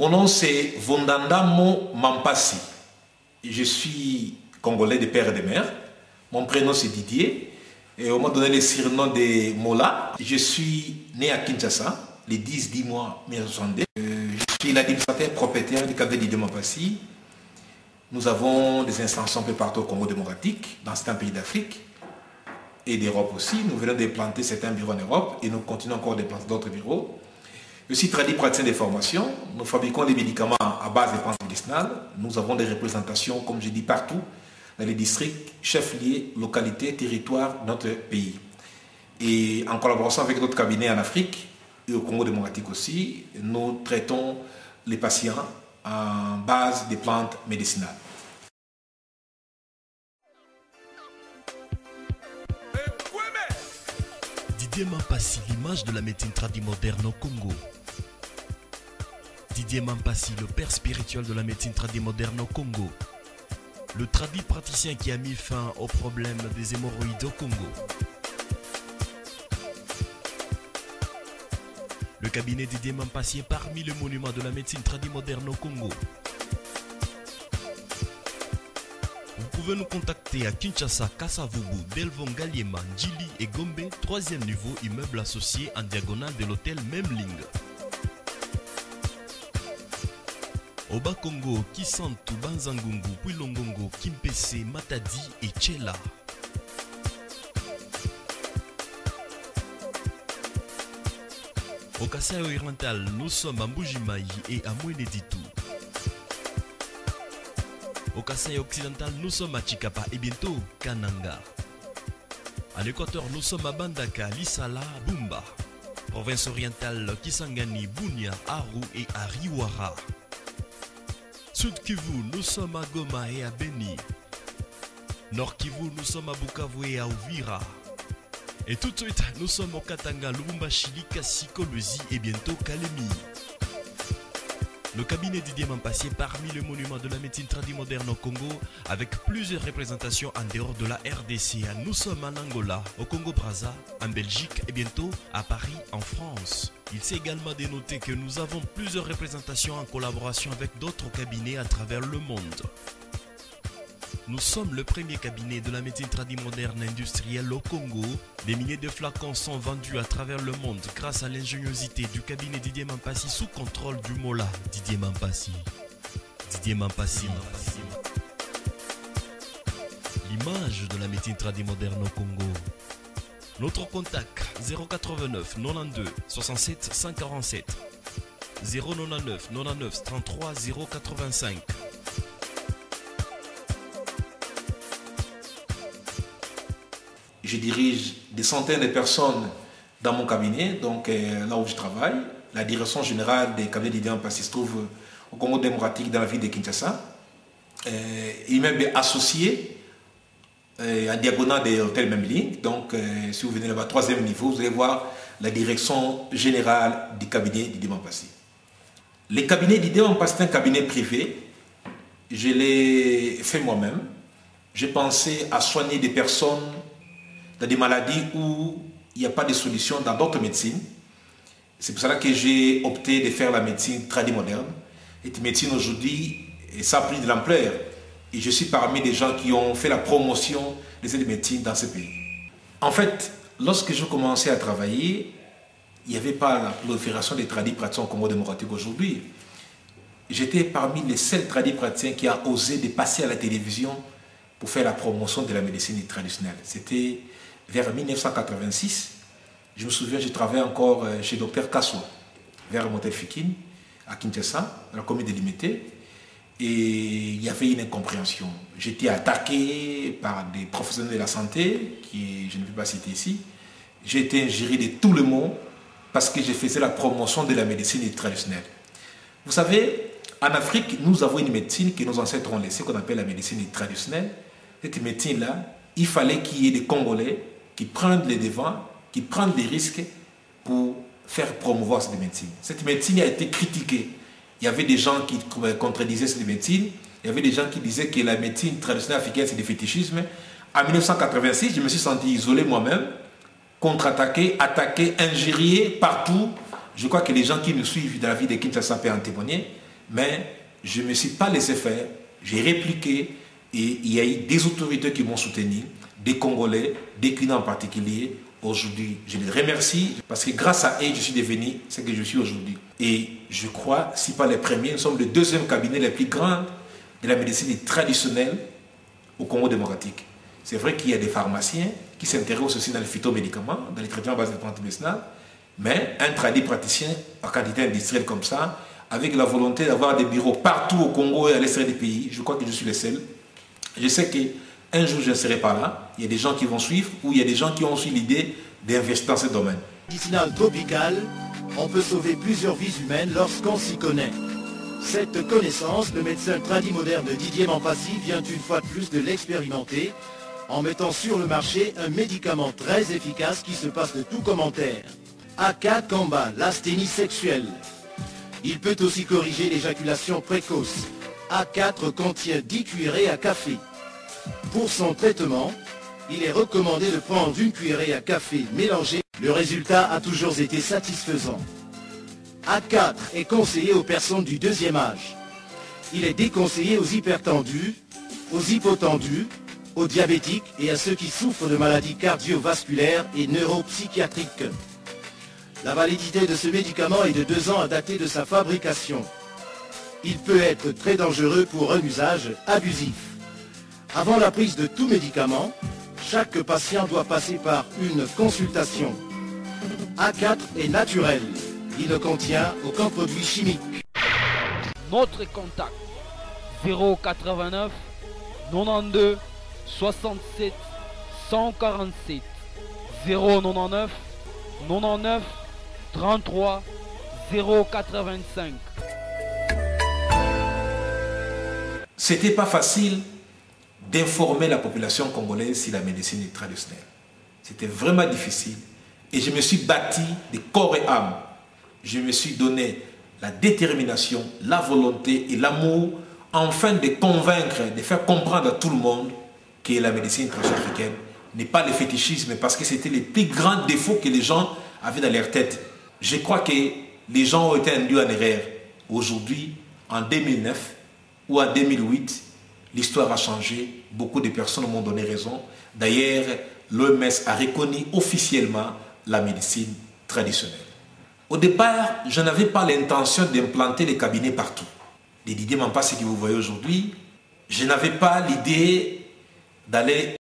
Mon nom c'est Vondandamo Mampasi. Je suis congolais de père et de mère. Mon prénom c'est Didier. Et on m'a donné le surnom de Mola. Je suis né à Kinshasa, le 10 mois 1962. Je suis l'administrateur propriétaire du cabinet Didier Mampasi. Nous avons des installations un peu partout au Congo démocratique, dans certains pays d'Afrique et d'Europe aussi. Nous venons de planter certains bureaux en Europe et nous continuons encore de planter d'autres bureaux. Je suis traduit praticien de formation. Nous fabriquons des médicaments à base de plantes médicinales. Nous avons des représentations, comme je dis, partout, dans les districts, chefs-lieux, localités, territoires de notre pays. Et en collaboration avec d'autres cabinets en Afrique et au Congo démocratique aussi, nous traitons les patients en base des plantes médicinales. Didier Mampasi, l'image de la médecine traditionnelle moderne au Congo. Didier Mampasi, le père spirituel de la médecine traditionnelle moderne au Congo. Le tradit praticien qui a mis fin au problème des hémorroïdes au Congo. Le cabinet Didier Mampasi est parmi les monuments de la médecine traditionnelle moderne au Congo. Vous pouvez nous contacter à Kinshasa, Kasavubu, Delvon, Galiema, Djili et Gombe, 3e niveau, immeuble associé en diagonale de l'hôtel Memling. Au Bas-Congo, Kisantu, Banzangungu, Pwilongongo, Kimpese, Matadi et Tchela. Au Kasaï oriental, nous sommes à Mbujimayi et à Mweneditu. Au Kasaï occidental, nous sommes à Chikapa et bientôt Kananga. À l'équateur, nous sommes à Bandaka, Lisala, Bumba. Province orientale, Kisangani, Bunia, Aru et à Riwara. Sud Kivu, nous sommes à Goma et à Beni. Nord Kivu, nous sommes à Bukavu et à Uvira. Et tout de suite, nous sommes au Katanga, Lubumbashi, Likasi, Kolwezi et bientôt Kalemi. Le cabinet Didier Mampasi est parmi les monuments de la médecine traditionnelle moderne au Congo, avec plusieurs représentations en dehors de la RDC. Nous sommes en Angola, au Congo-Brazza, en Belgique et bientôt à Paris, en France. Il s'est également dénoté que nous avons plusieurs représentations en collaboration avec d'autres cabinets à travers le monde. Nous sommes le premier cabinet de la médecine traditionnelle moderne industrielle au Congo. Des milliers de flacons sont vendus à travers le monde grâce à l'ingéniosité du cabinet Didier Mampasi sous contrôle du Mola. Didier Mampasi. Didier Mampasi. L'image de la médecine traditionnelle moderne au Congo. Notre contact 089 92 67 147 099 99 33 085. Je dirige des centaines de personnes dans mon cabinet, donc là où je travaille. La direction générale des cabinets Didier Mampasi se trouve au Congo démocratique dans la ville de Kinshasa. Immeuble associé en diagonale de l'hôtel Memling. Donc si vous venez là-bas, 3e niveau, vous allez voir la direction générale du cabinet Didier Mampasi. Le cabinet Didier Mampasi est un cabinet privé. Je l'ai fait moi-même. J'ai pensé à soigner des personnes dans des maladies où il n'y a pas de solution dans d'autres médecines. C'est pour cela que j'ai opté de faire la médecine traditionnelle moderne. Et la médecine aujourd'hui, ça a pris de l'ampleur. Et je suis parmi les gens qui ont fait la promotion de cette médecine dans ce pays. En fait, lorsque je commençais à travailler, il n'y avait pas la prolifération des tradis praticiens au Congo démocratique aujourd'hui. J'étais parmi les seuls tradis praticiens qui a osé de passer à la télévision pour faire la promotion de la médecine traditionnelle. C'était vers 1986. Je me souviens, je travaillais encore chez Dr Kassoua, vers Motel Fikine, à Kinshasa, dans la commune de Limité. Et il y avait une incompréhension. J'étais attaqué par des professionnels de la santé, qui je ne vais pas citer ici. J'ai été injurié de tout le monde parce que je faisais la promotion de la médecine traditionnelle. Vous savez, en Afrique, nous avons une médecine que nos ancêtres ont laissée, qu'on appelle la médecine traditionnelle. Cette médecine-là, il fallait qu'il y ait des Congolais qui prennent les devants, qui prennent des risques pour faire promouvoir cette médecine. Cette médecine a été critiquée. Il y avait des gens qui contredisaient cette médecine. Il y avait des gens qui disaient que la médecine traditionnelle africaine, c'est du fétichisme. En 1986, je me suis senti isolé moi-même, contre-attaqué, attaqué, injurié partout. Je crois que les gens qui nous suivent dans la vie de Kinshasa peuvent en témoigner. mais je ne me suis pas laissé faire, j'ai répliqué et il y a eu des autorités qui m'ont soutenu, des Congolais, des clients en particulier. Aujourd'hui, je les remercie parce que grâce à eux, je suis devenu ce que je suis aujourd'hui. Et je crois, si pas les premiers, nous sommes le deuxième cabinet le plus grand de la médecine traditionnelle au Congo démocratique. C'est vrai qu'il y a des pharmaciens qui s'intéressent aussi dans les phytomédicaments, dans les traitements à base de plantes médicinales, mais un tradit praticien en quantité industrielle comme ça, avec la volonté d'avoir des bureaux partout au Congo et à l'extérieur du pays, je crois que je suis le seul. Je sais qu'un jour je ne serai pas là, il y a des gens qui vont suivre ou il y a des gens qui ont aussi l'idée d'investir dans ce domaine. Médicinal tropical, on peut sauver plusieurs vies humaines lorsqu'on s'y connaît. Cette connaissance, le médecin tradit moderne Didier Mampassi vient une fois de plus de l'expérimenter en mettant sur le marché un médicament très efficace qui se passe de tout commentaire. A4 combat l'asthénie sexuelle. Il peut aussi corriger l'éjaculation précoce. A4 contient 10 cuillerées à café. Pour son traitement, il est recommandé de prendre une cuillerée à café mélangée. Le résultat a toujours été satisfaisant. A4 est conseillé aux personnes du deuxième âge. Il est déconseillé aux hypertendus, aux hypotendus, aux diabétiques et à ceux qui souffrent de maladies cardiovasculaires et neuropsychiatriques. La validité de ce médicament est de 2 ans à dater de sa fabrication. Il peut être très dangereux pour un usage abusif. Avant la prise de tout médicament, chaque patient doit passer par une consultation. A4 est naturel. Il ne contient aucun produit chimique. Notre contact 089 92 67 147 099 99 33 085. C'était pas facile d'informer la population congolaise sur la médecine traditionnelle. C'était vraiment difficile. Et je me suis bâti de corps et âme. Je me suis donné la détermination, la volonté et l'amour, afin de convaincre, de faire comprendre à tout le monde que la médecine traditionnelle africaine n'est pas le fétichisme, parce que c'était les plus grands défauts que les gens avaient dans leur tête. Je crois que les gens ont été induits en erreur. Aujourd'hui, en 2009 ou en 2008, l'histoire a changé. Beaucoup de personnes m'ont donné raison. D'ailleurs, l'OMS a reconnu officiellement la médecine traditionnelle. Au départ, je n'avais pas l'intention d'implanter les cabinets partout. Les Didier Mampassi que vous voyez aujourd'hui, je n'avais pas l'idée d'aller